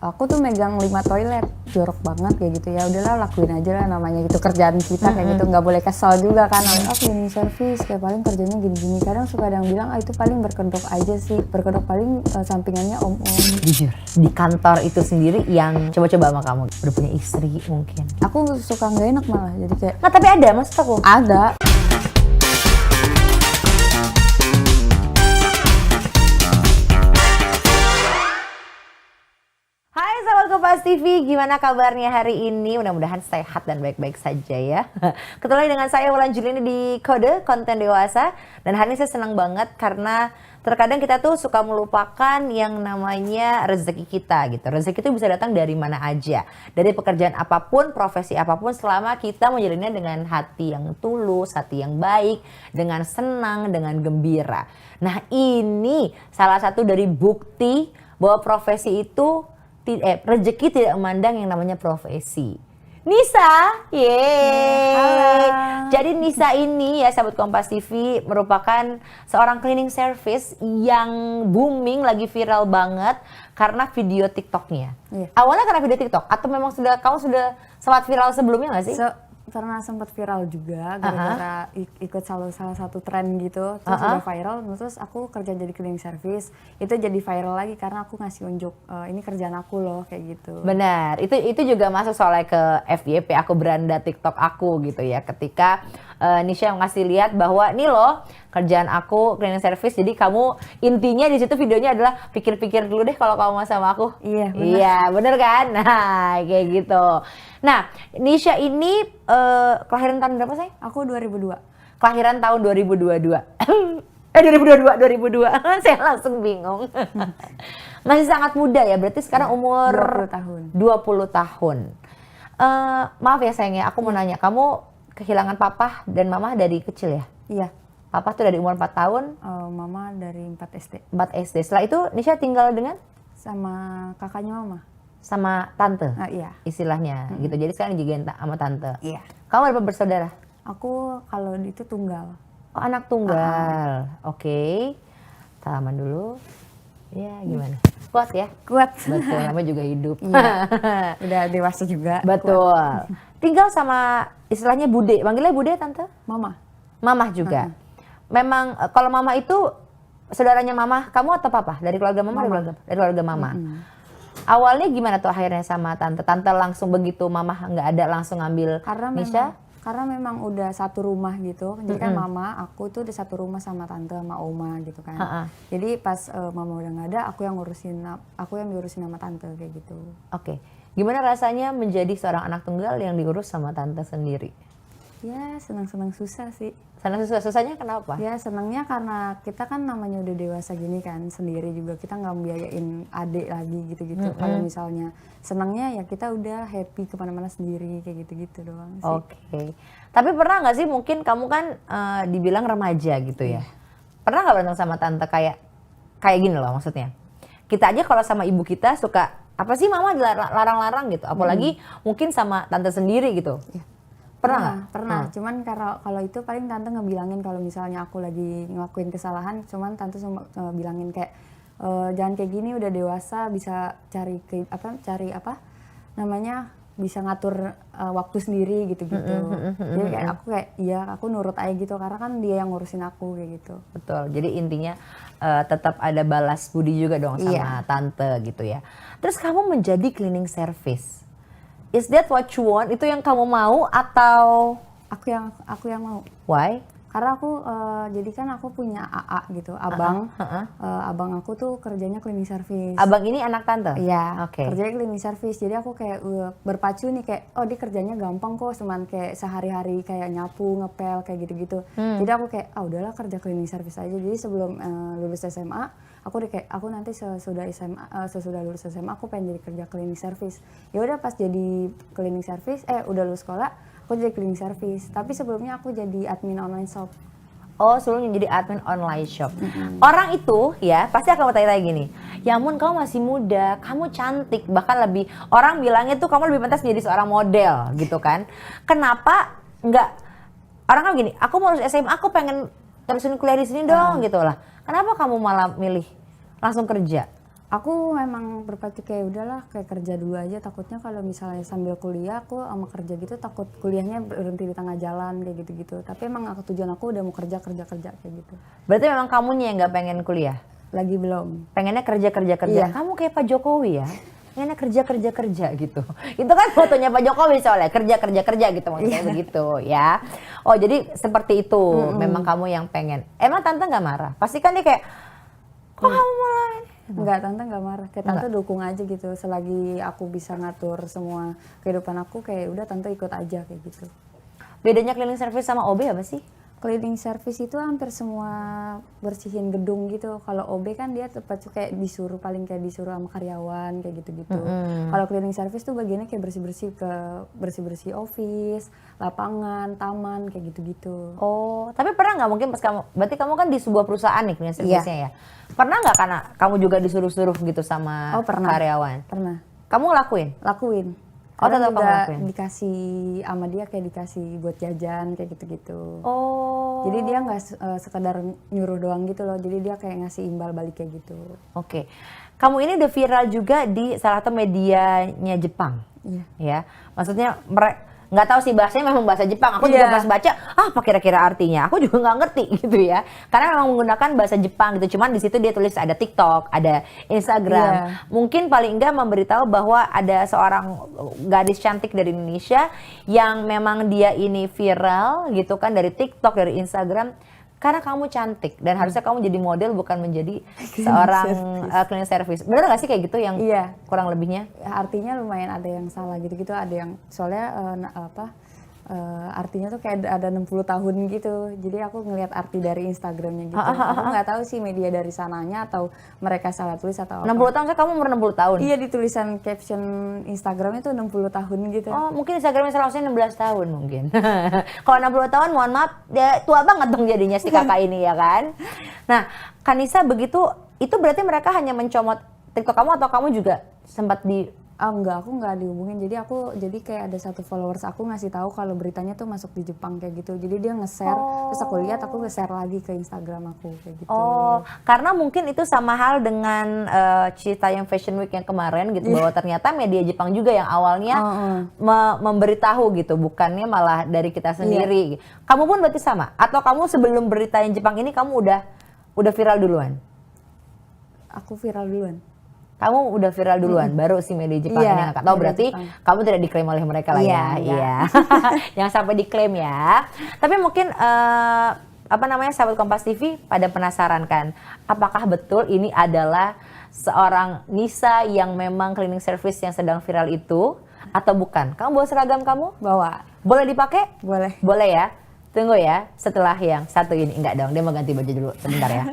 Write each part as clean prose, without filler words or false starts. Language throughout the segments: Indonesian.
aku tuh megang 5 toilet, jorok banget kayak gitu ya. Udahlah lakuin aja lah, namanya gitu kerjaan kita kayak gitu, nggak boleh kesel juga kan. Cleaning service kayak paling kerjanya gini-gini. Kadang suka ada yang bilang itu paling berkedok aja sih, berkedok paling sampingannya om-om. Jujur, di kantor itu sendiri yang coba-coba sama kamu udah punya istri mungkin? Aku suka nggak enak malah, jadi kayak Nggak, tapi ada maksud aku. ada. Hai sahabat Kompas TV, gimana kabarnya hari ini? Mudah-mudahan sehat dan baik-baik saja ya. Ketemu dengan saya Wulan Julini di Kode Konten Dewasa. Dan hari ini saya senang banget karena terkadang kita tuh suka melupakan yang namanya rezeki kita gitu. Rezeki itu bisa datang dari mana aja. Dari pekerjaan apapun, profesi apapun, selama kita menjalannya dengan hati yang tulus, hati yang baik, dengan senang, dengan gembira. Nah ini salah satu dari bukti bahwa profesi itu rezeki tidak memandang yang namanya profesi. Nisa, yeay. Jadi Nisa ini ya sahabat Kompas TV merupakan seorang cleaning service yang booming, lagi viral banget karena video TikToknya. Iya. Awalnya karena video TikTok atau memang kamu sudah sempat viral sebelumnya nggak sih? Karena sempat viral juga gara-gara ikut salah satu tren gitu, terus udah viral, terus aku kerja jadi cleaning service, itu jadi viral lagi karena aku ngasih unjuk ini kerjaan aku loh kayak gitu. Benar, itu juga masuk soalnya ke FYP, aku beranda TikTok aku gitu ya, ketika Nisha ngasih lihat bahwa nih loh kerjaan aku cleaning service, jadi kamu intinya di situ videonya adalah pikir-pikir dulu deh kalau kamu mau sama aku. Iya benar. Iya bener kan, nah kayak gitu. Nah Nisha ini kelahiran tahun berapa sih? Aku 2002. Kelahiran tahun 2022. 2002. Saya langsung bingung. Masih sangat muda ya, berarti sekarang umur 20 tahun. 20 tahun. Maaf ya sayangnya, aku mau nanya, kamu kehilangan papa dan mama dari kecil ya? Iya. Papa tuh dari umur 4 tahun, Mama dari 4 SD. 4 SD. Setelah itu Nisha tinggal dengan? Sama kakaknya mama. Sama tante? Iya. Istilahnya gitu, jadi sekarang dijagain sama tante? Iya. Kamu berapa bersaudara? Aku kalau itu tunggal. Oh anak tunggal, oke. Taman dulu. Ya gimana? Kuat ya? Kuat. Betul, namanya juga hidup. Iya. Udah dewasa juga. Betul. Kuat. Tinggal sama istilahnya bude, manggilnya bude tante? Mama. Mama juga. Memang kalau mama itu saudaranya mama, kamu atau papa? Dari keluarga mama? Dari keluarga mama. Awalnya gimana tuh akhirnya sama tante? Tante langsung begitu mama nggak ada langsung ngambil Nisha? Karena memang udah satu rumah gitu. Jadi kan mama, aku tuh udah satu rumah sama tante sama oma gitu kan. Jadi pas mama udah nggak ada, aku yang diurusin sama tante kayak gitu. Oke. Gimana rasanya menjadi seorang anak tunggal yang diurus sama tante sendiri? Ya senang-senang susah sih. Susahnya kenapa? Ya senangnya karena kita kan namanya udah dewasa gini kan, sendiri juga kita nggak membiayain adik lagi gitu-gitu. Kalau misalnya senangnya ya kita udah happy kemana-mana sendiri kayak gitu-gitu doang sih. Oke. Tapi pernah nggak sih mungkin kamu kan dibilang remaja gitu ya? Pernah nggak berantem sama tante kayak gini loh maksudnya? Kita aja kalau sama ibu kita suka apa sih mama larang-larang gitu, apalagi mungkin sama tante sendiri gitu. Ya. Pernah. Cuman kalau itu paling tante ngebilangin kalau misalnya aku lagi ngelakuin kesalahan, cuman tante cuma bilangin kayak jangan kayak gini, udah dewasa, bisa cari bisa ngatur waktu sendiri gitu-gitu. Jadi kayak aku nurut aja gitu karena kan dia yang ngurusin aku kayak gitu. Betul. Jadi intinya tetap ada balas budi juga dong sama tante gitu ya. Terus kamu menjadi cleaning service. Is that what you want? Itu yang kamu mau atau aku yang mau? Why? Karena aku jadi kan aku punya AA gitu, abang. Abang aku tuh kerjanya cleaning service. Abang ini anak tante? Iya. Oke. Kerjanya cleaning service. Jadi aku kayak berpacu nih kayak dia kerjanya gampang kok, cuman kayak sehari-hari kayak nyapu, ngepel kayak gitu-gitu. Jadi aku kayak udahlah kerja cleaning service aja. Jadi sebelum lulus SMA, aku nanti sesudah lulus SMA aku pengen jadi kerja cleaning service. Ya udah pas jadi cleaning service, udah lulus sekolah, aku jadi cleaning service. Tapi sebelumnya aku jadi admin online shop. Oh, sebelumnya jadi admin online shop. Orang itu ya pasti akan bertanya-tanya gini, ya ampun kamu masih muda, kamu cantik, bahkan lebih orang bilangnya tuh kamu lebih pantas menjadi seorang model gitu kan. Kenapa nggak, orang kan gini, aku mau lulus SMA, aku pengen terusin kuliah di sini dong gitu lah. Kenapa kamu malah milih langsung kerja? Aku memang berpacu kayak udahlah kayak kerja dulu aja, takutnya kalau misalnya sambil kuliah aku sama kerja gitu takut kuliahnya berhenti di tengah jalan kayak gitu-gitu. Tapi emang tujuan aku udah mau kerja kayak gitu. Berarti memang kamunya yang nggak pengen kuliah? Lagi belum. Pengennya kerja. Iya. Kamu kayak Pak Jokowi ya? Pengennya kerja gitu. Itu kan fotonya Pak Jokowi soalnya kerja gitu maksudnya begitu ya. Oh jadi seperti itu memang kamu yang pengen. Emang tante nggak marah? Pasti kan dia kayak kok kamu malah ini? Enggak, tante nggak marah. Kayak tante dukung aja gitu. Selagi aku bisa ngatur semua kehidupan aku, kayak udah tante ikut aja kayak gitu. Bedanya cleaning service sama OB apa sih? Cleaning service itu hampir semua bersihin gedung gitu. Kalau OB kan dia tepat kayak disuruh sama karyawan kayak gitu-gitu. Kalau cleaning service tuh bagiannya kayak bersih-bersih office, lapangan, taman kayak gitu-gitu. Oh, tapi pernah nggak mungkin pas berarti kamu kan di sebuah perusahaan nih cleaning service-nya ya? Pernah nggak karena kamu juga disuruh-suruh gitu sama karyawan? Pernah. Kamu ngelakuin? Lakuin. Oh, Karena tetap kamu juga lakuin? dikasih sama dia kayak dikasih buat jajan kayak gitu-gitu. Oh. Jadi dia nggak sekedar nyuruh doang gitu loh. Jadi dia kayak ngasih imbal balik kayak gitu. Oke. Kamu ini udah viral juga di salah satu medianya Jepang. Iya. Ya. Maksudnya nggak tahu sih bahasanya memang bahasa Jepang. Aku juga pas baca, apa kira-kira artinya? Aku juga nggak ngerti gitu ya. Karena memang menggunakan bahasa Jepang gitu. Cuman di situ dia tulis ada TikTok, ada Instagram. Mungkin paling enggak memberitahu bahwa ada seorang gadis cantik dari Indonesia yang memang dia ini viral gitu kan dari TikTok, dari Instagram. Karena kamu cantik dan harusnya kamu jadi model bukan menjadi seorang cleaning service. Bener gak sih kayak gitu yang kurang lebihnya? Artinya lumayan ada yang salah gitu-gitu, ada yang soalnya artinya tuh kayak ada 60 tahun gitu. Jadi aku ngelihat arti dari Instagramnya gitu. Aku nggak tahu sih media dari sananya atau mereka salah tulis atau 60 tahun, kamu umur 60 tahun? Iya, di tulisan caption Instagramnya tuh 60 tahun gitu. Oh, mungkin Instagramnya seharusnya 16 tahun mungkin. Kalau 60 tahun, mohon maaf, ya tua banget dong jadinya si kakak ini ya kan. Nah, Kanisa begitu, itu berarti mereka hanya mencomot TikTok kamu atau kamu juga sempat Enggak, aku nggak dihubungin. Jadi kayak ada satu followers aku ngasih tahu kalau beritanya tuh masuk di Jepang kayak gitu. Jadi dia nge-share, terus aku lihat, aku nge-share lagi ke Instagram aku kayak gitu. Oh, karena mungkin itu sama hal dengan cerita yang Fashion Week yang kemarin gitu, bahwa ternyata media Jepang juga yang awalnya memberitahu gitu, bukannya malah dari kita sendiri. Kamu pun berarti sama? Atau kamu sebelum berita yang Jepang ini kamu udah viral duluan? Aku viral duluan. Kamu udah viral duluan, baru si media Jepang ini ngangkat. Oh, berarti kamu tidak diklaim oleh mereka lah ya. Iya. Jangan sampai diklaim ya. Tapi mungkin sahabat Kompas TV pada penasaran kan, apakah betul ini adalah seorang Nisa yang memang cleaning service yang sedang viral itu atau bukan? Kamu bawa seragam kamu? Bawa. Boleh dipakai? Boleh. Boleh ya. Tunggu ya, setelah yang satu ini. Enggak dong, dia mau ganti baju dulu sebentar ya.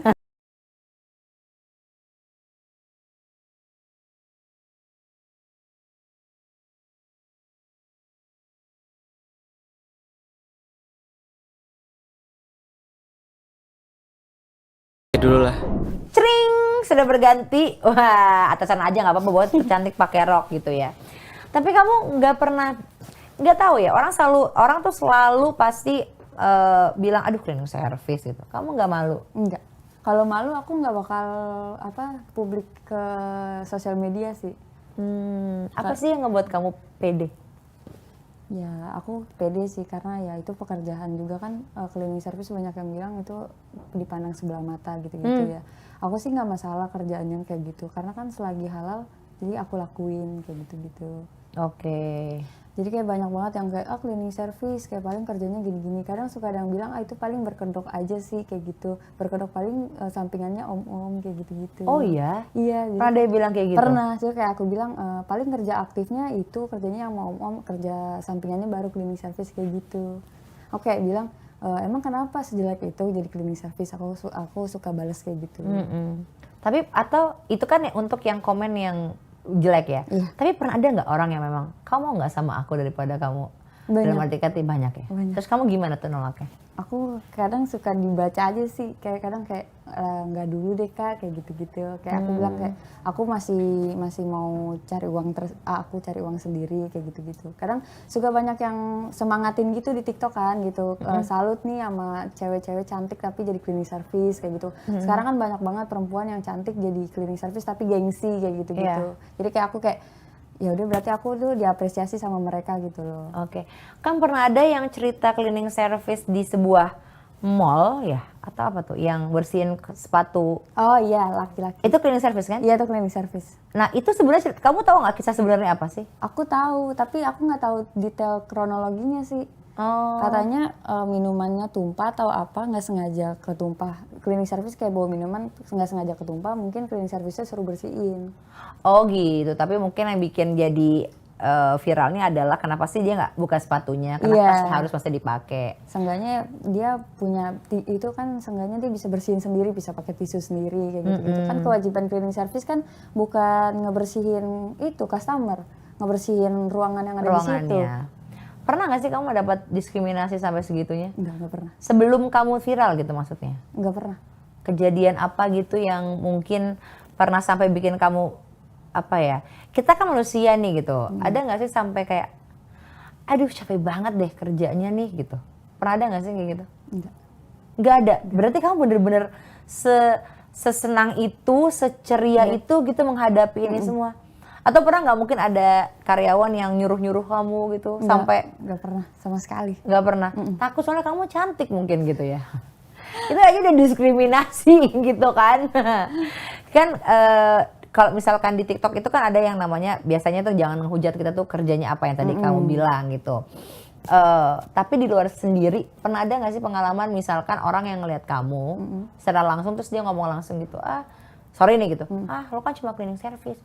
Dulu lah. Cring, sudah berganti. Wah, atasan aja nggak apa-apa buat cantik pakai rok gitu ya. Tapi kamu nggak tahu ya, orang tuh selalu pasti bilang aduh cleaning service gitu. Kamu nggak malu? Enggak. Kalau malu aku nggak bakal publik ke sosial media sih. Apa sih yang ngebuat kamu pede? Ya, aku pede sih karena ya itu pekerjaan juga kan, cleaning service banyak yang bilang itu dipandang sebelah mata gitu-gitu ya. Aku sih nggak masalah kerjaannya kayak gitu karena kan selagi halal jadi aku lakuin kayak gitu-gitu. Oke. Jadi kayak banyak banget yang kayak cleaning service kayak paling kerjanya gini-gini. Kadang suka ada yang bilang itu paling berkedok aja sih kayak gitu. Berkedok paling sampingannya om-om kayak gitu-gitu. Oh iya? Iya. Pernah ada yang bilang kayak gitu? Pernah. Jadi kayak aku bilang paling kerja aktifnya itu kerjanya yang mau om-om, kerja sampingannya baru cleaning service kayak gitu. Aku kayak bilang emang kenapa sejelek itu jadi cleaning service? Aku suka balas kayak gitu. Tapi atau itu kan untuk yang komen yang jelek ya. Tapi pernah ada nggak orang yang memang kamu mau nggak sama aku daripada kamu Banyak. Dalam arti kata banyak ya? Banyak. Terus kamu gimana tuh nolaknya? Aku kadang suka dibaca aja sih, kayak kadang kayak nggak dulu deh kak, kayak gitu-gitu. Kayak aku bilang kayak aku masih mau cari uang aku cari uang sendiri kayak gitu-gitu. Kadang suka banyak yang semangatin gitu di TikTok kan gitu. Salut nih sama cewek-cewek cantik tapi jadi cleaning service kayak gitu. Sekarang kan banyak banget perempuan yang cantik jadi cleaning service tapi gengsi kayak gitu-gitu. Jadi kayak aku kayak ya udah berarti aku tuh diapresiasi sama mereka gitu loh. Oke, kan pernah ada yang cerita cleaning service di sebuah mall ya, atau apa tuh, yang bersihin sepatu. Oh iya, laki-laki. Itu cleaning service kan? Iya, itu cleaning service. Nah itu sebenarnya, kamu tahu nggak kisah sebenarnya apa sih? Aku tahu, tapi aku nggak tahu detail kronologinya sih. Oh. Katanya minumannya tumpah atau apa, nggak sengaja ketumpah. Cleaning service kayak bawa minuman nggak sengaja ketumpah, mungkin cleaning service-nya suruh bersihin. Oh gitu, tapi mungkin yang bikin jadi viralnya adalah kenapa sih dia nggak buka sepatunya, kenapa harus mesti dipakai. Seenggaknya dia punya, itu kan seenggaknya dia bisa bersihin sendiri, bisa pakai tisu sendiri kayak gitu-gitu. Kan kewajiban cleaning service kan bukan ngebersihin itu customer, ngebersihin ruangan yang ada di situ. Pernah nggak sih kamu dapat diskriminasi sampai segitunya? Enggak pernah. Sebelum kamu viral gitu maksudnya? Enggak pernah. Kejadian apa gitu yang mungkin pernah sampai bikin kamu, apa ya, kita kan manusia nih gitu, ada nggak sih sampai kayak, aduh capek banget deh kerjanya nih gitu? Pernah ada nggak sih kayak gitu? Enggak. Nggak ada? Berarti kamu bener-bener sesenang itu, seceria itu gitu menghadapi ini semua? Atau pernah nggak mungkin ada karyawan yang nyuruh-nyuruh kamu gitu? Sampai nggak pernah sama sekali. Nggak pernah? Takut soalnya kamu cantik mungkin gitu ya? Itu aja udah diskriminasi gitu kan? Kan kalau misalkan di TikTok itu kan ada yang namanya, biasanya tuh jangan ngehujat kita tuh kerjanya apa yang tadi kamu bilang gitu. Tapi di luar sendiri, pernah ada nggak sih pengalaman misalkan orang yang ngelihat kamu secara langsung terus dia ngomong langsung gitu, sorry nih gitu, lo kan cuma cleaning service.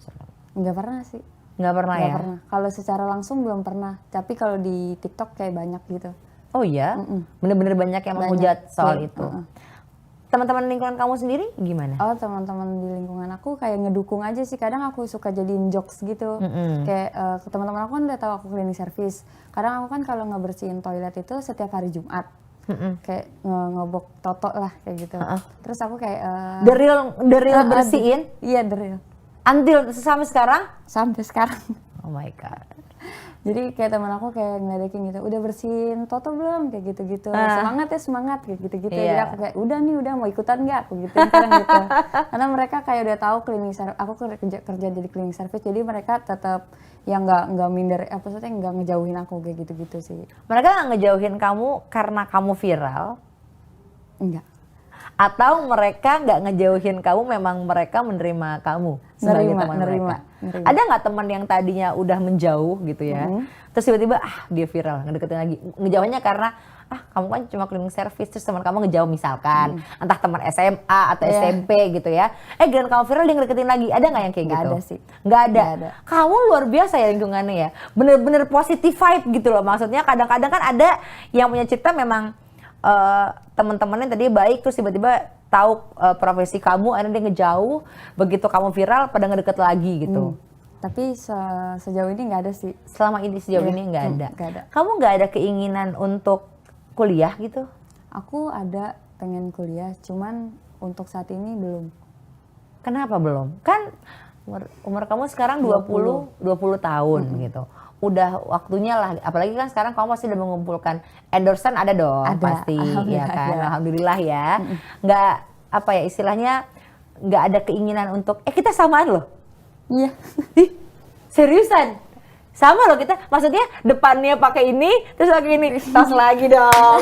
Nggak pernah sih. Nggak pernah ya? Pernah. Kalau secara langsung belum pernah. Tapi kalau di TikTok kayak banyak gitu. Oh iya? Bener-bener banyak yang menghujat soal itu. Teman-teman lingkungan kamu sendiri gimana? Oh, teman-teman di lingkungan aku kayak ngedukung aja sih. Kadang aku suka jadiin jokes gitu. Kayak teman-teman aku kan udah tahu aku cleaning service. Kadang aku kan kalau ngebersihin toilet itu setiap hari Jumat. Kayak ngobok toto lah kayak gitu. Terus aku kayak The real bersihin? Iya, the real. Until sampai sekarang? Sampai sekarang. Oh my god. Jadi kayak teman aku kayak ngeledekin gitu, udah bersihin toto belum, kayak gitu-gitu. Semangat ya semangat, kayak gitu-gitu. Jadi aku kayak udah nih, udah mau ikutan nggak? Aku gituin kadang gitu. Karena mereka kayak udah tahu cleaning service, aku kerja jadi cleaning service, jadi mereka tetap yang nggak minder, apa sih, nggak ngejauhin aku kayak gitu-gitu sih. Mereka nggak ngejauhin kamu karena kamu viral? Enggak. Atau mereka nggak ngejauhin kamu, memang mereka menerima kamu sebagai teman mereka? Ada nggak teman yang tadinya udah menjauh gitu ya, terus tiba-tiba dia viral, ngedeketin lagi, ngejauhnya karena kamu kan cuma cleaning service, terus teman kamu ngejauh misalkan, entah teman SMA atau SMP gitu ya, giliran kamu viral dia ngedeketin lagi, ada nggak yang kayak gitu? Nggak ada sih. Nggak ada. Kamu luar biasa ya lingkungannya ya, bener-bener positive vibe gitu loh, maksudnya kadang-kadang kan ada yang punya cerita memang teman-temannya tadi baik, terus tiba-tiba tahu profesi kamu, akhirnya dia ngejauh, begitu kamu viral pada ngedeket lagi gitu. Tapi sejauh ini nggak ada sih. Selama ini sejauh ini nggak ada. Nggak ada. Kamu nggak ada keinginan untuk kuliah gitu? Aku ada pengen kuliah, cuman untuk saat ini belum. Kenapa belum? Kan umur kamu sekarang 20 tahun gitu. Udah waktunya lah, apalagi kan sekarang kamu pasti udah mengumpulkan endorsement, ada dong pasti, ya kan, alhamdulillah ya. Nggak, apa ya istilahnya, nggak ada keinginan untuk kita samaan loh. Iya. Seriusan? Sama loh kita, maksudnya depannya pakai ini, terus pakai ini, tas lagi dong.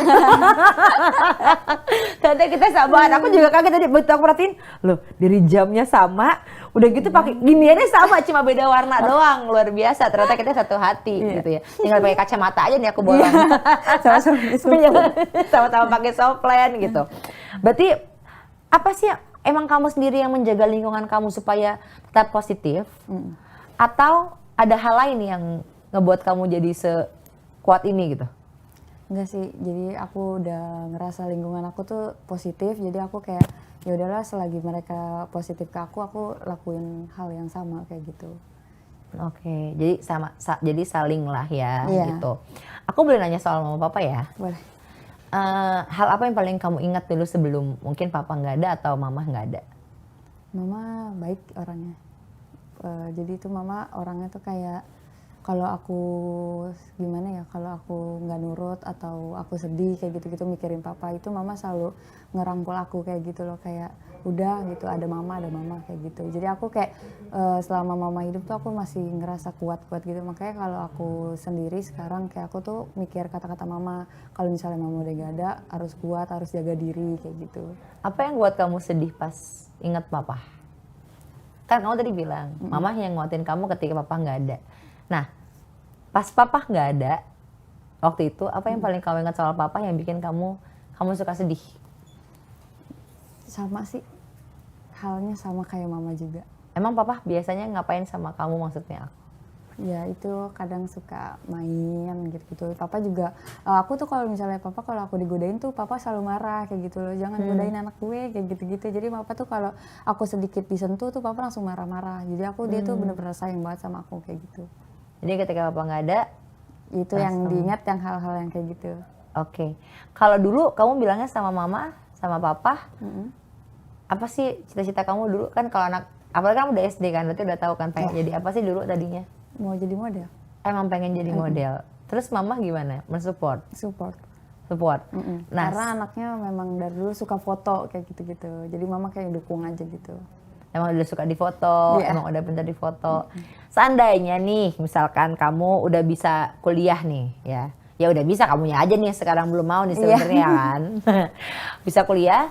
Ternyata kita samaan. Aku juga kaget tadi, begitu aku perhatiin, loh dari jamnya sama, udah gitu pakai giniannya sama, cuma beda warna doang, luar biasa. Ternyata kita satu hati gitu ya. Tinggal pakai kacamata aja nih aku bolong. Sama-sama pakai softland gitu. Berarti apa sih emang kamu sendiri yang menjaga lingkungan kamu supaya tetap positif? Atau ada hal lain yang ngebuat kamu jadi sekuat ini gitu? Enggak sih, jadi aku udah ngerasa lingkungan aku tuh positif, jadi aku kayak ya udahlah selagi mereka positif ke aku lakuin hal yang sama kayak gitu. Oke, jadi jadi saling lah ya Iya. gitu. Aku boleh nanya soal mama papa ya? Boleh. Hal apa yang paling kamu ingat dulu sebelum mungkin papa nggak ada atau mama nggak ada? Mama baik orangnya. Jadi itu mama orangnya tuh kayak kalau aku gimana ya, kalau aku nggak nurut atau aku sedih kayak gitu-gitu mikirin papa, itu mama selalu ngerangkul aku kayak gitu loh, kayak udah gitu, ada mama kayak gitu. Jadi aku kayak selama mama hidup tuh aku masih ngerasa kuat-kuat gitu. Makanya kalau aku sendiri sekarang kayak aku tuh mikir kata-kata mama, kalau misalnya mama udah gak ada harus kuat, harus jaga diri kayak gitu. Apa yang buat kamu sedih pas ingat papa? Kan kamu tadi bilang, mama yang nguatin kamu ketika papa nggak ada. Nah, pas papa nggak ada, waktu itu apa yang paling kamu ingat soal papa yang bikin kamu suka sedih? Sama sih, halnya sama kayak mama juga. Emang papa biasanya ngapain sama kamu maksudnya? Ya itu kadang suka main gitu-gitu. Papa juga, aku tuh kalau misalnya kalau aku digodain tuh papa selalu marah kayak gitu loh. Jangan godain anak gue kayak gitu-gitu. Jadi papa tuh kalau aku sedikit disentuh tuh papa langsung marah-marah. Jadi dia tuh bener-bener sayang banget sama aku kayak gitu. Jadi ketika papa nggak ada, Itu yang diingat yang hal-hal yang kayak gitu. oke. Kalau dulu kamu bilangnya sama mama, sama papa, apa sih cita-cita kamu dulu? Kan kalau anak, apalagi kamu udah SD kan, berarti udah tahu kan pengen jadi apa sih dulu tadinya? Mau jadi model, Emang pengen jadi model. Terus mama gimana? Mensupport? support. Support. Nah, Karena anaknya memang dari dulu suka foto kayak gitu-gitu. Jadi mama kayak dukung aja gitu. emang udah suka di foto, Iya. emang udah pintar di foto. Seandainya nih, misalkan kamu udah bisa kuliah nih, ya udah bisa, kamunya aja nih sekarang belum mau nih sebenarnya kan. Bisa kuliah,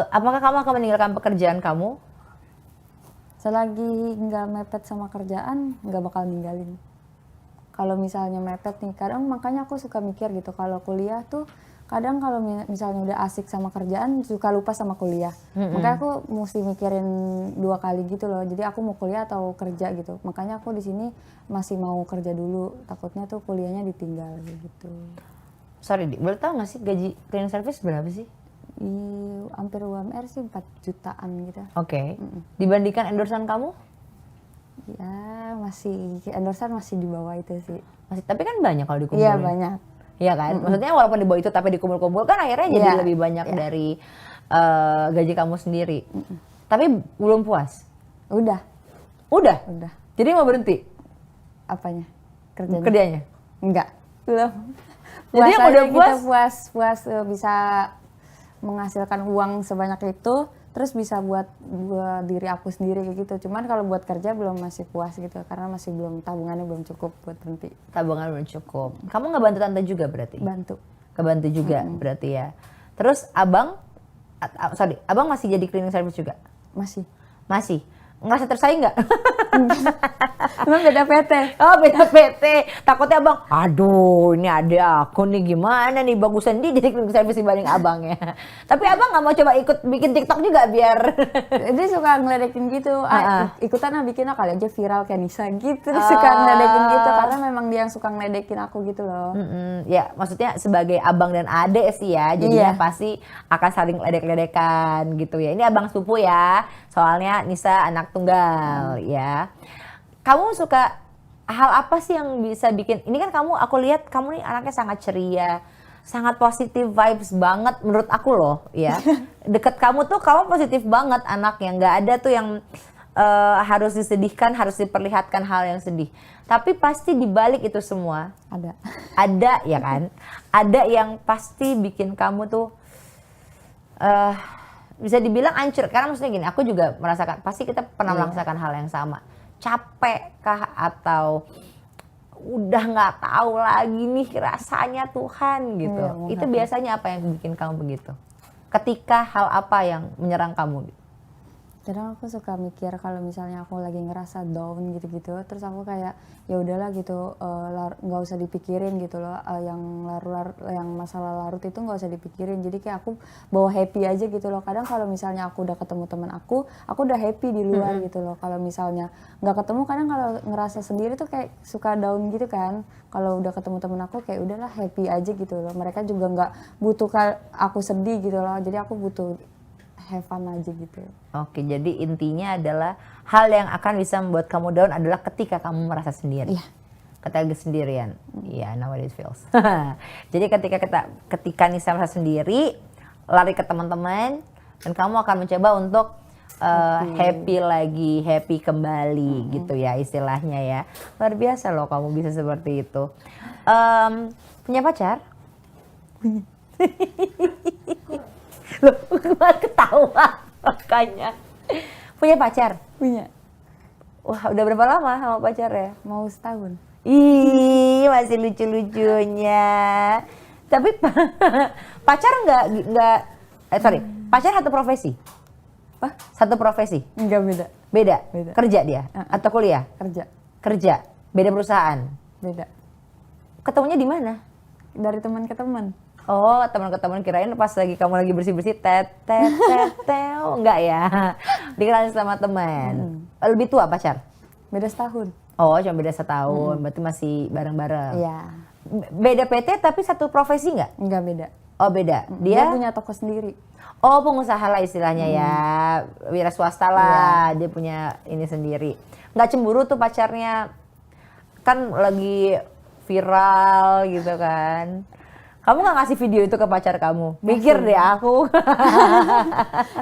apakah kamu akan meninggalkan pekerjaan kamu? Selagi nggak mepet sama kerjaan, nggak bakal ninggalin. Kalau misalnya mepet nih, kadang makanya aku suka mikir gitu, kalau kuliah tuh kadang kalau misalnya udah asik sama kerjaan, suka lupa sama kuliah. Makanya aku mesti mikirin 2 kali gitu loh, jadi aku mau kuliah atau kerja gitu. Makanya aku di sini masih mau kerja dulu, takutnya tuh kuliahnya ditinggal gitu. Sorry, boleh tahu nggak sih gaji cleaning service berapa sih? Hampir UMR sih 4 jutaan gitu. Oke. Dibandingkan endorsean kamu? Ya masih, endorsean masih di bawah itu sih. Masih, tapi kan banyak kalau dikumpulin. Iya banyak. Iya kan? Maksudnya walaupun di bawah itu tapi dikumpul-kumpul kan akhirnya jadi Iya, lebih banyak iya. dari gaji kamu sendiri. Tapi belum puas? Udah. Udah? Jadi mau berhenti Apanya? Kerjanya? kerjanya? Enggak. Belum. Jadi yang udah kita puas? puas bisa menghasilkan uang sebanyak itu, terus bisa buat diri aku sendiri kayak gitu. Cuman kalau buat kerja belum, masih puas gitu, karena masih belum, tabungannya belum cukup buat berhenti. Tabungan belum cukup. Kamu nggak bantu tante juga berarti? Bantu. Kebantu juga berarti ya. Terus abang, abang masih jadi cleaning service juga? Masih. Masih. Ngerasa tersaing nggak? Emang beda PT. Oh beda PT. Takutnya abang, aduh ini ada aku nih gimana nih, bagusan dia jadi cleaning service dibanding abangnya. Tapi abang nggak mau coba ikut bikin TikTok juga biar Dia suka ngeledekin gitu, ikutan bikin kali aja viral kayak Nisa gitu. Suka ngeledekin gitu, karena memang dia yang suka ngeledekin aku gitu loh. ya maksudnya sebagai abang dan adek sih ya, jadinya Iya. pasti akan saling ledek-ledekan gitu ya. Ini abang sepupu ya, soalnya Nisa anak tunggal ya. Kamu suka hal apa sih yang bisa bikin, ini kan kamu, aku lihat kamu nih anaknya sangat ceria, sangat positif vibes banget menurut aku loh ya. Deket kamu tuh kamu positif banget anaknya, nggak ada tuh yang harus disedihkan, harus diperlihatkan hal yang sedih. Tapi pasti dibalik itu semua ada ya kan, ada yang pasti bikin kamu tuh bisa dibilang hancur. Karena maksudnya gini, aku juga merasakan, pasti kita pernah merasakan hal yang sama. Capek kah atau udah nggak tahu lagi nih rasanya Tuhan gitu. Itu biasanya apa yang bikin kamu begitu? Ketika hal apa yang menyerang kamu? Kadang aku suka mikir kalau misalnya aku lagi ngerasa down gitu-gitu, terus aku kayak ya udahlah gitu, nggak usah dipikirin gitu loh, yang masalah larut itu nggak usah dipikirin. Jadi kayak aku bawa happy aja gitu loh. Kadang kalau misalnya aku udah ketemu teman aku udah happy di luar gitu loh. Kalau misalnya nggak ketemu, kadang kalau ngerasa sendiri tuh kayak suka down gitu kan. Kalau udah ketemu teman aku kayak udahlah happy aja gitu loh. Mereka juga nggak butuh aku sedih gitu loh. Jadi aku butuh have fun aja gitu. Oke, jadi intinya adalah hal yang akan bisa membuat kamu down adalah ketika kamu merasa sendiri. Iya. Ketika lagi sendirian. Iya, know what it feels. Jadi ketika Nisa merasa sendiri, lari ke teman-teman dan kamu akan mencoba untuk happy lagi, happy kembali gitu ya istilahnya ya. Luar biasa loh kamu bisa seperti itu. Punya pacar? Punya. Loh, ketawa makanya. Punya pacar? Punya. Wah, udah berapa lama sama pacar ya? Mau setahun. Ih, masih lucu-lucunya. Tapi pacar pacar satu profesi? Apa? Satu profesi? Enggak, beda. Beda? Beda. Kerja dia? Atau kuliah? Kerja. Kerja? Beda perusahaan? Beda. Ketemunya di mana? Dari teman ke teman. Oh, teman ke teman, kirain pas kamu lagi bersih-bersih enggak ya. Dikenalin sama teman. Lebih tua pacar? Beda setahun. Oh, cuma beda setahun. Berarti masih bareng-bareng. Iya. Beda PT tapi satu profesi nggak? Enggak, beda. Oh, beda. Dia Dia punya toko sendiri. oh, pengusaha lah istilahnya ya. Wira swasta lah. Dia punya ini sendiri. Nggak cemburu tuh pacarnya. Kan lagi viral gitu kan. Kamu nggak ngasih video itu ke pacar kamu? Mikir deh aku.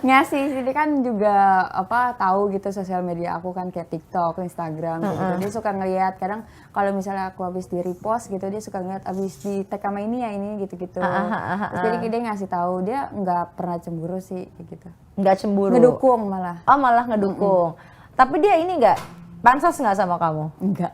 Ngasih sih, dia kan juga tahu gitu sosial media aku kan kayak TikTok, Instagram gitu. Dia suka ngeliat kadang kalau misalnya aku habis di repost gitu, dia suka ngeliat habis di tag sama ini ya ini gitu-gitu. Terus jadi dia ngasih tahu, dia nggak pernah cemburu sih kayak gitu. Nggak cemburu? Ngedukung malah. Oh, malah ngedukung. Tapi dia ini nggak pansos nggak sama kamu? Enggak.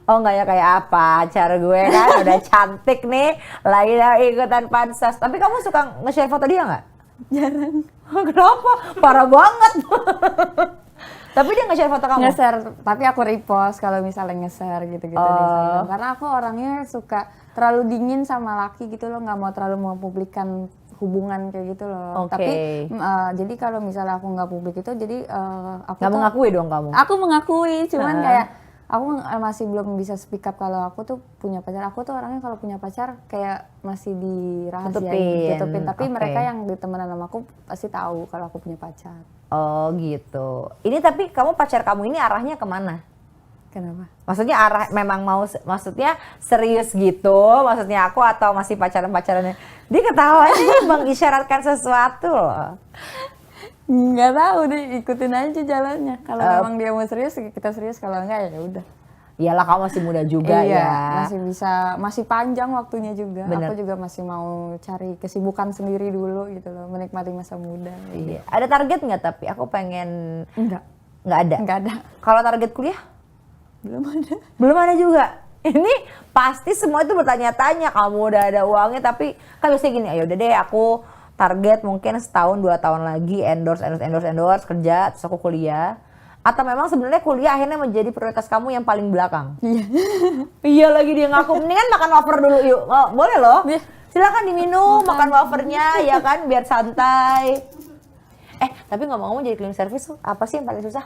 Oh, enggak ya kayak apa, pacar gue kan udah cantik nih, lagi ikutan pansos. Tapi kamu suka nge-share foto dia nggak? Jarang. Kenapa? Parah banget. Tapi dia nge-share foto kamu? Nge-share, tapi aku repost kalau misalnya nge-share gitu-gitu di Instagram. Karena aku orangnya suka terlalu dingin sama laki gitu loh, nggak mau terlalu mempublikkan hubungan kayak gitu loh. Oke. Tapi jadi kalau misalnya aku nggak publik itu, jadi aku Nggak tuh, mengakui dong kamu? aku mengakui, cuman kayak aku masih belum bisa speak up kalau aku tuh punya pacar. Aku tuh orangnya kalau punya pacar kayak masih dirahasiain, tutupin. Tapi mereka yang ditemenan sama aku pasti tahu kalau aku punya pacar. Oh gitu. Ini tapi kamu pacar kamu ini arahnya kemana? Kenapa? Maksudnya memang mau, maksudnya serius gitu? Maksudnya aku atau masih pacaran-pacarannya? Dia ketawa aja mengisyaratkan sesuatu loh. Nggak tahu deh, ikutin aja jalannya. Kalau memang dia mau serius, kita serius. Kalau enggak ya udah. Iyalah kamu masih muda juga iya, ya. masih panjang waktunya juga. Bener. Aku juga masih mau cari kesibukan sendiri dulu gitu loh, menikmati masa muda. Iya. Ada target nggak tapi? Aku pengen. Enggak. Nggak ada. Enggak ada. Kalau target kuliah? Belum ada. Belum ada juga. Ini pasti semua itu bertanya-tanya. Kamu udah ada uangnya tapi kan biasanya gini. Ayo udah deh aku target mungkin setahun 2 tahun lagi endorse kerja terus aku kuliah. Atau memang sebenarnya kuliah akhirnya menjadi prioritas kamu yang paling belakang? Iya. Iya lagi dia ngaku. Mendingan makan wafer dulu yuk. Oh, boleh loh. Iya. Silakan diminum makan wafernya ya kan biar santai. Tapi ngomong-ngomong jadi cleaning service tuh apa sih yang paling susah?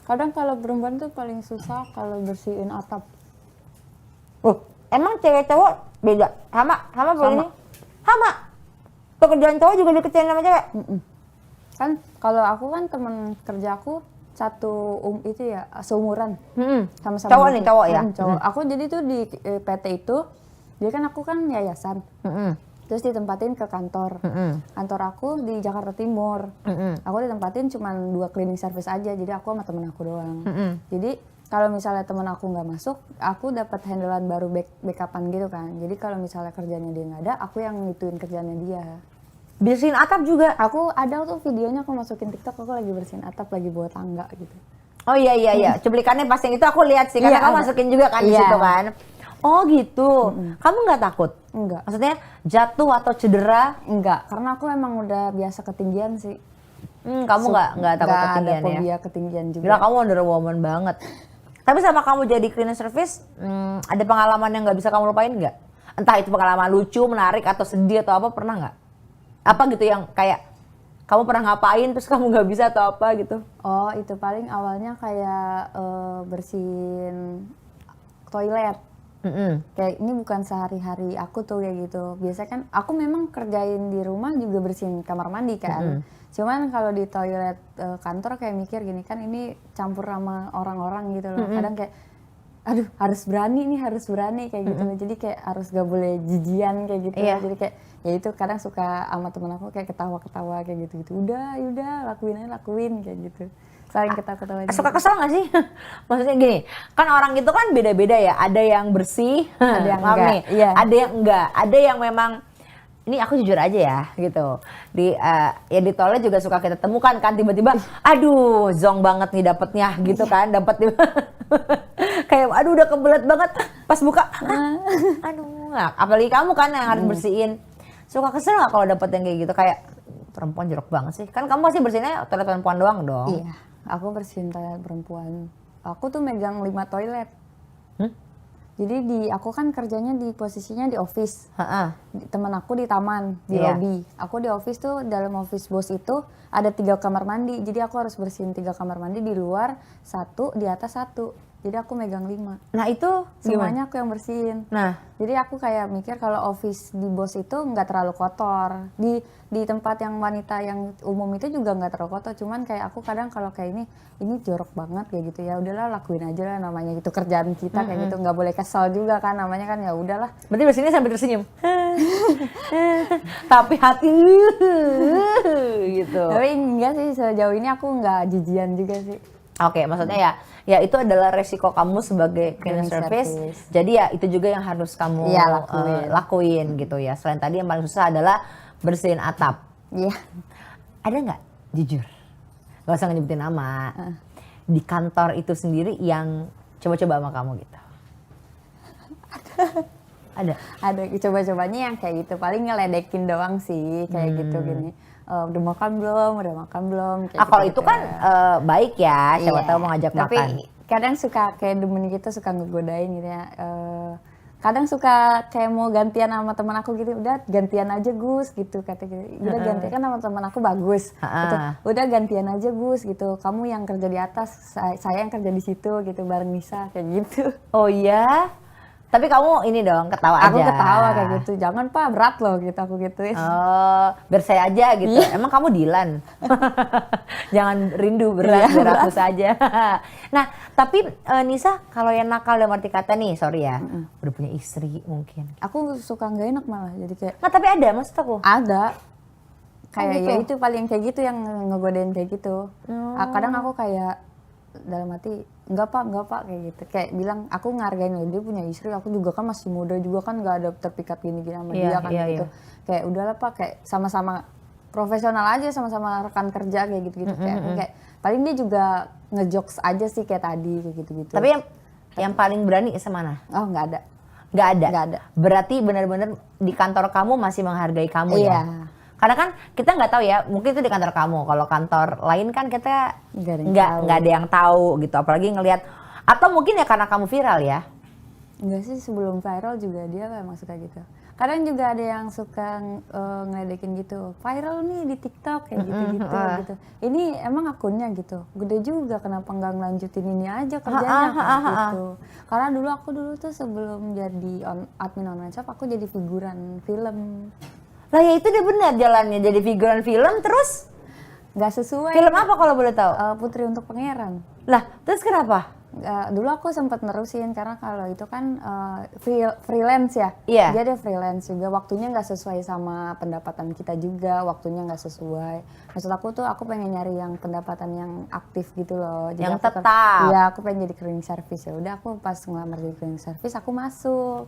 Kadang kalau perempuan tuh paling susah kalau bersihin atap. Emang cewek cowok beda? Sama ini? Sama. Pekerjaan cowok juga dikerjain sama cewek? Kan kalau aku kan temen kerja aku satu itu ya seumuran sama-sama Cowok aku. nih, cowok ya? Cowok. Aku jadi tuh di PT itu, jadi kan aku kan yayasan. Terus ditempatin ke kantor. Kantor aku di Jakarta Timur. Aku ditempatin cuma 2 cleaning service aja, jadi aku sama temen aku doang. Jadi kalau misalnya temen aku nggak masuk, aku dapat handlean baru backupan gitu kan. Jadi kalau misalnya kerjanya dia nggak ada, aku yang ngituin kerjanya dia. Bersihin atap juga? Aku ada tuh videonya aku masukin TikTok, aku lagi bersihin atap, lagi bawa tangga gitu. Oh iya. Cuplikannya pas yang itu aku lihat sih, karena Iya, kamu ada. masukin juga kan di situ kan. Oh gitu. Kamu nggak takut? Enggak. Maksudnya jatuh atau cedera? Enggak, karena aku emang udah biasa ketinggian sih. Kamu nggak takut ketinggian ada ya? fobia ketinggian juga. Gila kamu Wonder Woman banget. Tapi sama kamu jadi cleaning service, ada pengalaman yang nggak bisa kamu lupain nggak? Entah itu pengalaman lucu, menarik, atau sedih atau apa, pernah nggak? Apa gitu yang kayak kamu pernah ngapain terus kamu nggak bisa atau apa gitu? Oh itu paling awalnya kayak bersihin toilet. Kayak ini bukan sehari-hari aku tuh kayak gitu. Biasanya kan aku memang kerjain di rumah juga bersihin kamar mandi kan. Cuman kalau di toilet kantor kayak mikir gini kan ini campur sama orang-orang gitu loh. Kadang kayak aduh harus berani kayak gitu loh. Jadi kayak harus gak boleh jijian kayak gitu. Iya. Jadi kayak ya itu kadang suka sama temen aku kayak ketawa-ketawa kayak gitu-gitu. Udah lakuin kayak gitu. Saling ketawa-ketawa. Suka kesel gak sih? Maksudnya gini, kan orang itu kan beda-beda ya. Ada yang bersih, Ada yang maaf enggak, nih, iya. ada yang enggak. Ada yang memang, ini aku jujur aja ya gitu. Ya di toilet juga suka kita temukan kan tiba-tiba, aduh zong banget nih dapetnya gitu kan. Dapat kayak aduh udah kebelet banget pas buka. Aduh, apalagi kamu kan yang harus bersihin. Suka kesel gak kalau dapet yang kayak gitu? Kayak perempuan jorok banget sih. Kan kamu pasti bersihinnya toilet perempuan doang dong. Iya, aku bersihin toilet perempuan. Aku tuh megang 5 toilet. Jadi aku kan kerjanya di posisinya di office. Teman aku di taman, di Iya. lobby. Aku di office tuh, dalam office bos itu ada 3 kamar mandi. Jadi aku harus bersihin 3 kamar mandi di luar, 1 di atas 1. Jadi aku megang 5. Nah itu gimana? Semuanya aku yang bersihin. Nah, Jadi aku kayak mikir kalau office di bos itu nggak terlalu kotor. Di tempat yang wanita yang umum itu juga nggak terlalu kotor. Cuman kayak aku kadang kalau kayak ini jorok banget kayak gitu ya. Udahlah lakuin aja lah namanya itu kerjaan kita kayak gitu. Nggak boleh kesel juga kan namanya kan ya udahlah. berarti bersihinnya sambil tersenyum. Tapi hati gitu. Tapi enggak sih sejauh ini aku nggak jijian juga sih. Oke, maksudnya ya itu adalah resiko kamu sebagai cleaning Cleaning service. service. Jadi ya itu juga yang harus kamu Iya, lakuin gitu ya. Selain tadi yang paling susah adalah bersihin atap. Iya. Ada nggak jujur? Gak usah nyebutin nama. Di kantor itu sendiri yang coba-coba sama kamu gitu. Ada. Ada coba-cobanya yang kayak gitu. Paling ngeledekin doang sih kayak gitu gini. Udah makan belum? Kayak Kalau gitu-gitu. itu kan baik ya, siapa Iya, tahu mau ngajak tapi makan. kadang suka kayak demen gitu, suka ngegodain gitu ya. Kadang suka kayak mau gantian sama teman aku gitu, udah gantian aja Gus gitu kata gitu. Udah gantian kan sama teman aku bagus. Gitu. Udah gantian aja Gus gitu. Kamu yang kerja di atas, saya yang kerja di situ gitu bareng Nisa kayak gitu. Oh iya? Tapi kamu ini dong ketawa aja. Aku ketawa kayak gitu. Jangan Pak, berat loh gitu aku gituin. Oh, biar saya aja gitu. Emang kamu Dilan? Jangan rindu berat, biar aku saja. Nah, tapi Nisa kalau yang nakal dalam arti kata nih, sorry ya, udah punya istri mungkin. Aku suka nggak enak malah, jadi kayak Nah, tapi ada maksud aku. ada kayak gitu? ya itu paling kayak gitu yang ngegodain kayak gitu. Kadang aku kayak dalam hati enggak pak kayak gitu, kayak bilang aku ngargain loh dia punya istri, aku juga kan masih muda juga kan nggak ada terpikat gini-gini sama dia kan gitu. Kayak udahlah pak, kayak sama-sama profesional aja, sama-sama rekan kerja kayak gitu-gitu. Kayak paling dia juga ngejokes aja sih kayak tadi kayak gitu-gitu. Tapi yang paling berani semana? Oh nggak ada. Nggak ada. Nggak ada. Berarti benar-benar di kantor kamu masih menghargai kamu Iya. ya? Karena kan kita nggak tahu ya, mungkin itu di kantor kamu. Kalau kantor lain kan kita nggak ada yang tahu gitu. Apalagi ngelihat, atau mungkin ya karena kamu viral ya? Enggak sih, sebelum viral juga dia emang suka gitu. Kadang juga ada yang suka ngeledekin gitu, viral nih di TikTok kayak gitu-gitu gitu. Ini emang akunnya gitu, gede juga kenapa nggak ngelanjutin ini aja kerjanya kayak gitu. Karena aku dulu tuh sebelum jadi admin online shop, aku jadi figuran film. Lah ya itu dia benar jalannya jadi figuran film terus Nggak sesuai. film apa kalau boleh tahu? Putri untuk Pangeran. Lah terus kenapa? Dulu aku sempat nerusin karena kalau itu kan freelance ya. Iya. Dia ada freelance juga, waktunya nggak sesuai sama pendapatan kita juga, waktunya nggak sesuai. Maksud aku tuh aku pengen nyari yang pendapatan yang aktif gitu loh. Jadi Yang aku tetap. Iya, aku pengen jadi cleaning service ya. Udah aku pas ngelamar jadi cleaning service aku masuk.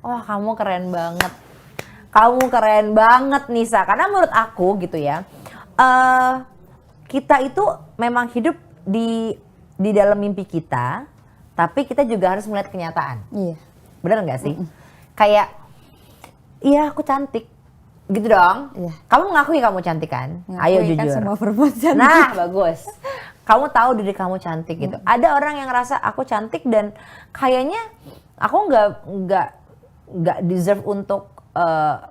Wah kamu keren banget. Kamu keren banget Nisa. Karena menurut aku gitu ya, kita itu memang hidup di dalam mimpi kita, tapi kita juga harus melihat kenyataan. Iya. Bener nggak sih? Kayak, iya aku cantik, gitu dong. Iya. Kamu mengakui kamu cantik kan? Ayo Ngakui kan jujur. semua perempuan cantik. Nah bagus. Kamu tahu diri kamu cantik gitu. Ada orang yang ngerasa aku cantik dan kayaknya aku nggak deserve untuk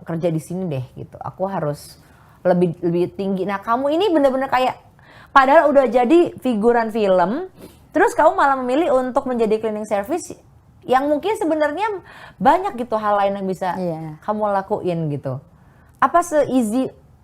kerja di sini deh gitu. Aku harus lebih tinggi. Nah kamu ini bener-bener kayak padahal udah jadi figuran film, terus kamu malah memilih untuk menjadi cleaning service Yang mungkin sebenarnya banyak gitu hal lain yang bisa Iya. kamu lakuin gitu. Apa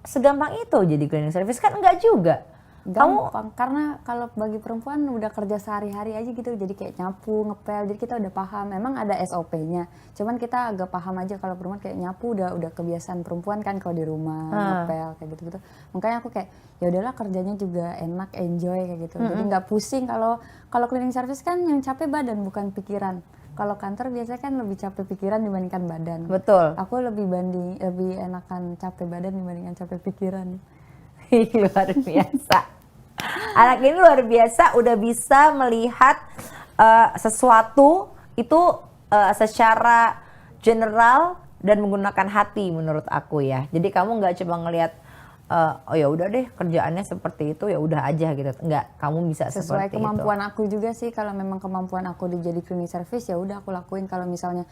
segampang itu jadi cleaning service? Kan enggak juga. Gampang, karena kalau bagi perempuan udah kerja sehari-hari aja gitu, jadi kayak nyapu, ngepel, jadi kita udah paham. Memang ada SOP-nya, cuman kita agak paham aja. Kalau perempuan kayak nyapu udah kebiasaan perempuan kan kalau di rumah ngepel kayak gitu-gitu. Makanya aku kayak ya udahlah kerjanya juga enak, enjoy kayak gitu. Jadi nggak pusing. Kalau cleaning service kan yang capek badan bukan pikiran. Kalau kantor biasanya kan lebih capek pikiran dibandingkan badan. Betul. Aku lebih enakan capek badan dibandingkan capek pikiran. Luar biasa. Anak ini luar biasa, udah bisa melihat sesuatu itu secara general dan menggunakan hati menurut aku ya. Jadi kamu nggak cuma ngelihat oh ya udah deh kerjaannya seperti itu ya udah aja gitu. Enggak, kamu bisa Sesuai seperti kemampuan itu. aku juga sih. Kalau memang kemampuan aku jadi cleaning service ya udah aku lakuin. Kalau misalnya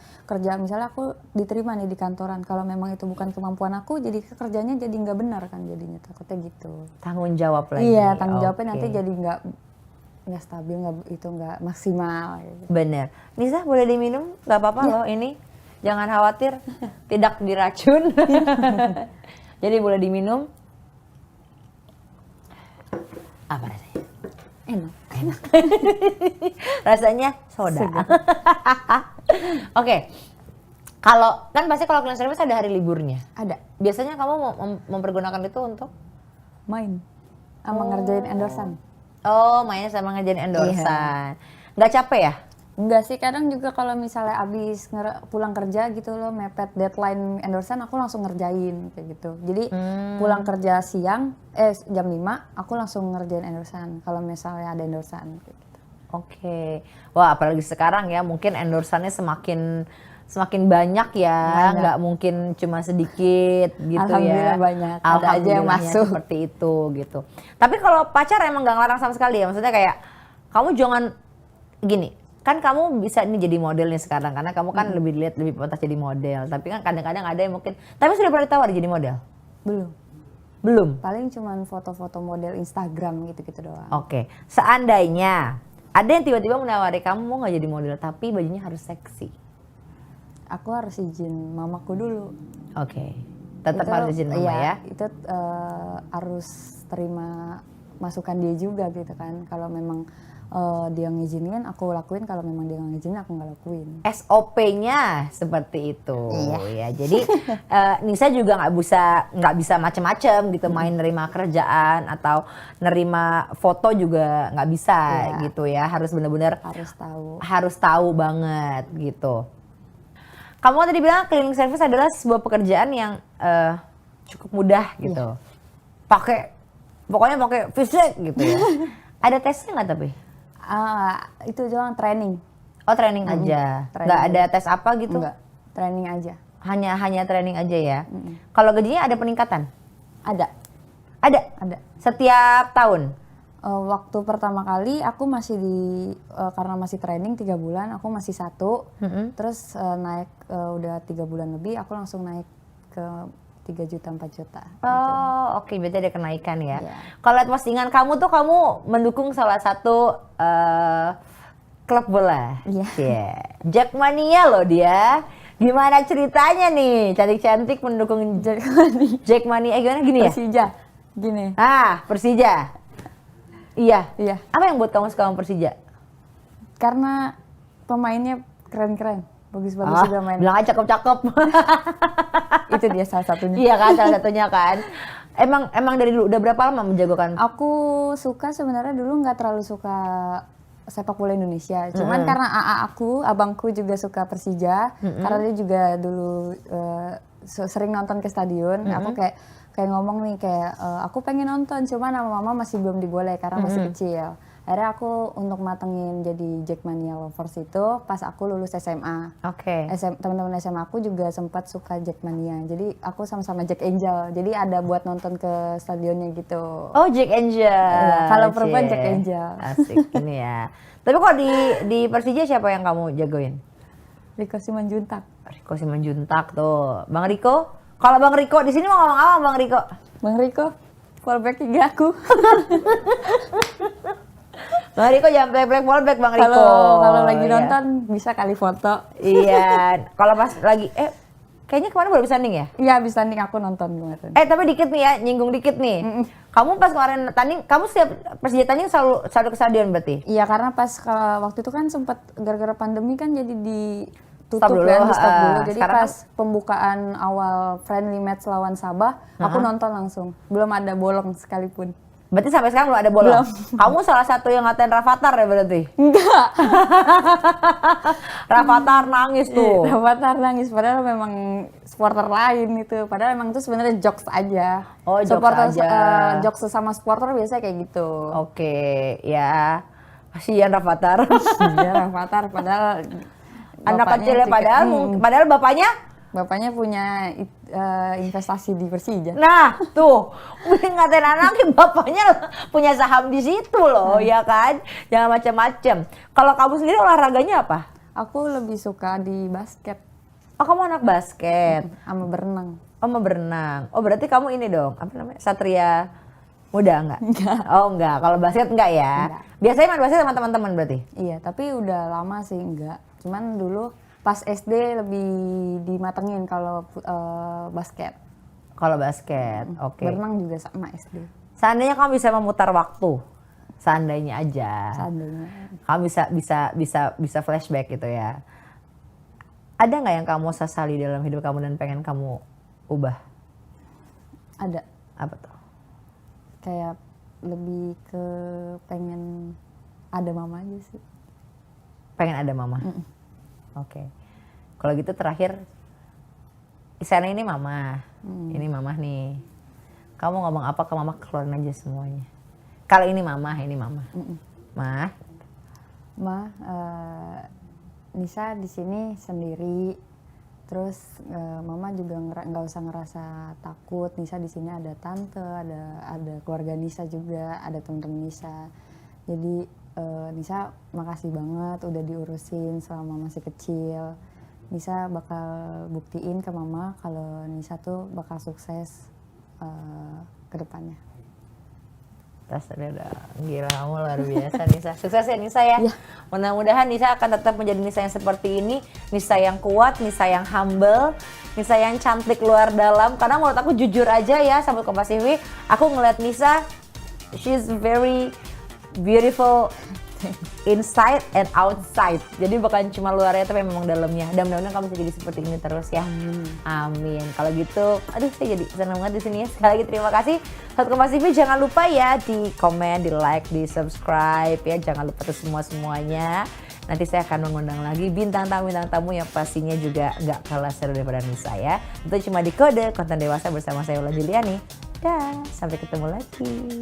misalnya aku diterima nih di kantoran, kalau memang itu bukan kemampuan aku, jadi kerjanya jadi nggak benar kan jadinya, takutnya gitu. Tanggung jawab lagi. Iya, tanggung jawabnya Oke. nanti jadi nggak stabil, nggak maksimal gitu. Bener. Nisa boleh diminum? Gak apa-apa loh ini. Jangan khawatir, tidak diracun. Jadi boleh diminum. Apa rasanya? Enak. Rasanya soda. Oke. Kalau kan pasti kalau cleaning service ada hari liburnya. Ada Biasanya kamu mempergunakan itu untuk sama ngerjain endorsan. mainnya sama ngerjain endorsan. Nggak capek ya? Enggak sih, kadang juga kalau misalnya abis pulang kerja gitu loh, mepet deadline endorsan, aku langsung ngerjain kayak gitu. Jadi pulang kerja siang, jam 5, aku langsung ngerjain endorsan kalau misalnya ada endorsan kayak gitu. Oke. Wah, apalagi sekarang ya, mungkin endorsannya semakin banyak ya, Banyak. nggak mungkin cuma sedikit gitu Alhamdulillah ya. banyak, ada aja yang Alhamdulillahnya masuk. seperti itu gitu. Tapi kalau pacar emang nggak ngelarang sama sekali ya, maksudnya kayak kamu jangan gini. Kan kamu bisa ini jadi modelnya sekarang karena kamu kan lebih dilihat lebih pantas jadi model. Tapi kan kadang-kadang ada yang mungkin, tapi sudah pernah ditawari jadi model? Belum. Paling cuman foto-foto model Instagram gitu-gitu doang. Oke. Seandainya ada yang tiba-tiba menawari kamu mau nggak jadi model tapi bajunya harus seksi. Aku harus izin mamaku dulu. Oke. Tetap Itu, harus izin mama iya, ya. Itu harus terima masukan dia juga gitu kan. Kalau memang dia ngizinin, aku lakuin. Kalau memang dia nggak ngizinin, aku nggak lakuin. SOP-nya seperti itu Iya. ya. Jadi Nisa juga nggak bisa macem-macem gitu main nerima kerjaan atau nerima foto juga nggak bisa Iya. gitu ya. Harus benar-benar Harus tahu. banget gitu. Kamu tadi bilang cleaning service adalah sebuah pekerjaan yang cukup mudah gitu. Pokoknya pakai fisik gitu ya. Ada tesnya nggak tapi? Itu doang training. Oh training aja, training nggak ada aja. tes apa gitu? Enggak, training aja. Hanya training aja ya. Kalau gajinya ada peningkatan? Ada. Ada. Setiap tahun. Waktu pertama kali aku masih karena masih training 3 bulan, aku masih 1. Terus naik udah 3 bulan lebih, aku langsung naik ke 3 juta 4 juta. Oh oke, berarti ada kenaikan ya. Iya. Kalau lihat postingan kamu tuh kamu mendukung salah satu klub bola. Iya. Yeah. Jackmania loh dia. Gimana ceritanya nih? Cantik-cantik mendukung Jackmania. Gimana gini ya? Persija. Gini. Persija. Iya. Iya. Apa yang buat kamu suka sama Persija? Karena pemainnya keren-keren. Bagus-bagus juga main. Bilang aja cakep-cakep. Itu dia salah satunya. Iya kan, salah satunya kan. Emang dari dulu udah berapa lama menjagokan? Aku suka sebenarnya dulu nggak terlalu suka sepak bola Indonesia. Cuman karena abangku juga suka Persija. Karena dia juga dulu sering nonton ke stadion. Aku kayak ngomong nih kayak aku pengen nonton, cuman sama mama masih belum diboleh karena masih kecil. Akhirnya aku untuk matengin jadi Jackmania Lovers itu pas aku lulus SMA. Oke. Teman-teman SMA aku juga sempat suka Jackmania. Jadi aku sama-sama Jack Angel. Jadi ada buat nonton ke stadionnya gitu. Oh Jack Angel. Iya, kalau perempuan Cie. Jack Angel. Asik ini ya. Tapi kok di Persija siapa yang kamu jagoin? Riko Simanjuntak. Riko Simanjuntak tuh. Bang Riko? Kalau Bang Riko di sini mau ngomong apa Bang Riko? Bang Riko, fallback 3 aku. Bang Riko jangan black fallback Bang Riko. Kalau lagi Iya. nonton bisa kali foto. Iya, kalau pas lagi kayaknya kemarin baru bisa tanding ya? Iya habis tanding aku nonton kemarin. Tapi dikit nih ya, nyinggung dikit nih. Kamu pas kemarin tanding, kamu setiap pas dia tanding selalu ke stadion berarti? Iya karena pas waktu itu kan sempat gara-gara pandemi kan jadi Stop ditutup dulu, kan, di stop dulu. Jadi sekarang pas pembukaan awal friendly match lawan Sabah, aku nonton langsung. Belum ada bolong sekalipun. Berarti sampai sekarang belum ada bolong? Kamu salah satu yang ngatain Rafathar ya berarti? Enggak. Rafathar nangis tuh. Rafathar nangis padahal memang supporter lain itu. Padahal emang itu sebenarnya jokes aja. Oh, jokes supporter, aja. Jokes sesama supporter biasanya kayak gitu. Oke, ya. Kasihan Rafathar. Iya Rafathar padahal Anak bapaknya kecil ya juga- padahal bapaknya? Bapaknya punya investasi di Persija. Nah, tuh. Ngatain anaknya, bapaknya punya saham di situ loh, ya kan? Jangan macam-macam. Kalau kamu sendiri olahraganya apa? Aku lebih suka di basket Oh, kamu anak basket. sama berenang. Oh, mau berenang. Oh, berarti kamu ini dong, apa namanya? Satria Muda enggak? Enggak. Oh, enggak. Kalau basket enggak ya? Enggak. Biasanya main basket sama teman-teman berarti? Iya, tapi udah lama sih enggak. Cuman dulu pas SD lebih dimatengin kalau basket. Kalau basket, oke. Berenang juga sama SD. Seandainya kamu bisa memutar waktu, seandainya aja. Seandainya. Kamu bisa flashback gitu ya. Ada nggak yang kamu sesali dalam hidup kamu dan pengen kamu ubah? Ada. Apa tuh? Kayak lebih ke pengen ada mama aja sih. Pengen ada mama. Oke. Kalau gitu terakhir, Isana ini mama, ini mama nih. Kamu ngomong apa ke mama, keluarin aja semuanya. Kalau ini mama, Ma, Ma, Nisa di sini sendiri. Terus mama juga nggak usah ngerasa takut. Nisa di sini ada tante, ada keluarga Nisa juga, ada teman-teman Nisa. Jadi Nisa makasih banget udah diurusin selama masih kecil. Nisa bakal buktiin ke mama kalau Nisa tuh bakal sukses ke depannya. tas ada gila, kamu luar biasa Nisa. Sukses ya Nisa ya. Mudah-mudahan Nisa akan tetap menjadi Nisa yang seperti ini, Nisa yang kuat, Nisa yang humble, Nisa yang cantik luar dalam. Karena menurut aku jujur aja ya, sahabat Kompas TV, aku ngeliat Nisa, she's very beautiful inside and outside. Jadi bukan cuma luarnya tapi memang dalamnya. Dan mudah-mudahan kamu bisa jadi seperti ini terus ya. Amin. Kalau gitu, aduh saya jadi senang banget di sini ya. Sekali lagi terima kasih. Sahabat Kompas TV, jangan lupa ya di komen, di like, di subscribe ya. Jangan lupa tuh semuanya. Nanti saya akan mengundang lagi bintang tamu yang pastinya juga nggak kalah seru daripada Nisa ya. Itu cuma di Kode Konten Dewasa bersama saya Wulan Juliani. Dah, sampai ketemu lagi.